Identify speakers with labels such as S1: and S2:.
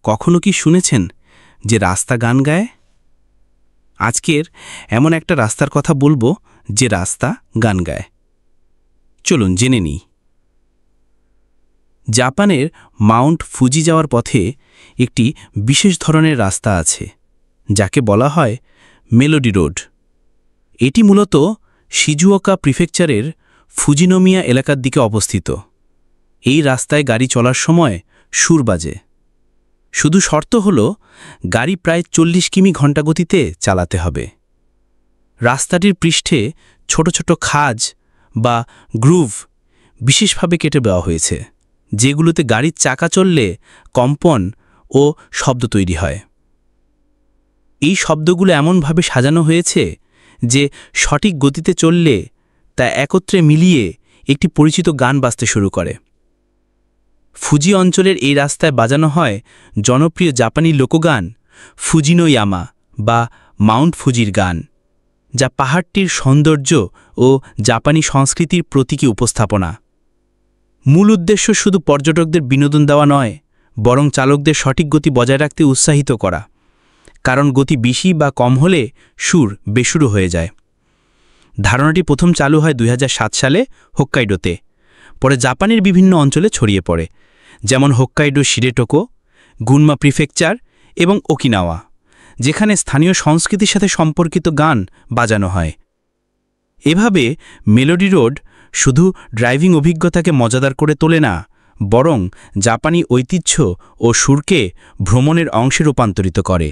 S1: কখনো কি শুনেছেন যে রাস্তা গান গায়? আজকের এমন একটা রাস্তার কথা বলবো যে রাস্তা গান গায়। চলুন জেনে নিই। জাপানের মাউন্ট ফুজি যাওয়ার পথে একটি বিশেষ ধরনের রাস্তা আছে, যাকে বলা হয় মেলোডি রোড। এটি মূলত শিজুওকা প্রিফেকচারের ফুজিনোমিয়া এলাকার দিকে অবস্থিত। এই রাস্তায় গাড়ি চলার সময় সুর বাজে। শুধু শর্ত হল গাড়ি প্রায় 40 কিমি ঘন্টা গতিতে চালাতে হবে। রাস্তাটির পৃষ্ঠে ছোট ছোট খাজ বা গ্রুভ বিশেষভাবে কেটে দেওয়া হয়েছে, যেগুলোতে গাড়ির চাকা চললে কম্পন ও শব্দ তৈরি হয়। এই শব্দগুলো এমনভাবে সাজানো হয়েছে যে সঠিক গতিতে চললে তা একত্রে মিলিয়ে একটি পরিচিত গান বাজতে শুরু করে। ফুজি অঞ্চলের এই রাস্তায় বাজানো হয় জনপ্রিয় জাপানি লোকগান ফুজিনো ইয়ামা বা মাউন্ট ফুজির গান, যা পাহাড়টির সৌন্দর্য ও জাপানি সংস্কৃতির প্রতীকী উপস্থাপনা। মূল উদ্দেশ্য শুধু পর্যটকদের বিনোদন দেওয়া নয়, বরং চালকদের সঠিক গতি বজায় রাখতে উৎসাহিত করা, কারণ গতি বেশি বা কম হলে সুর বেসুরো হয়ে যায়। ধারণাটি প্রথম চালু হয় 2007 সালে হোক্কাইডোতে, পরে জাপানের বিভিন্ন অঞ্চলে ছড়িয়ে পড়ে, যেমন হোক্কাইডো শিরেটোকো, গুনমা প্রিফেকচার এবং ওকিনাওয়া, যেখানে স্থানীয় সংস্কৃতির সাথে সম্পর্কিত গান বাজানো হয়। এভাবে মেলোডি রোড শুধু ড্রাইভিং অভিজ্ঞতাকে মজাদার করে তোলে না, বরং জাপানি ঐতিহ্য ও সুরকে ভ্রমণের অংশে রূপান্তরিত করে।